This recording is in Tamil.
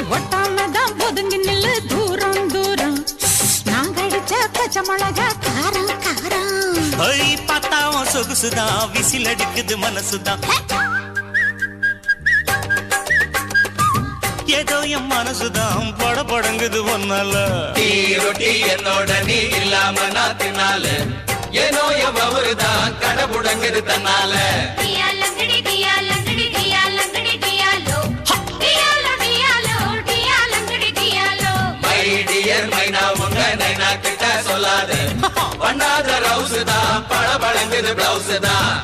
ஒட்டாமதான் ஒதுங்கி நில்லு தூரம் தூரம் நாங்க அடிச்ச பச்சை மிளகா காரம் காரம் பார்த்தாவும் சொகுசுதான் விசில் அடிக்குது மனசுதான் ஏதோ என் மனசுதான் பட படங்குது ஒன்னால ரொட்டி என்னோட நீ இல்லாம நான் தின்னால ஏனோ எவ்வருதான் கடபுடங்குது தன்னால மைனா உங்க நைனா கிட்ட சொல்லாது பண்ணாத ரவுஸ் தான் பட பழங்குது பிளவுஸ் தான்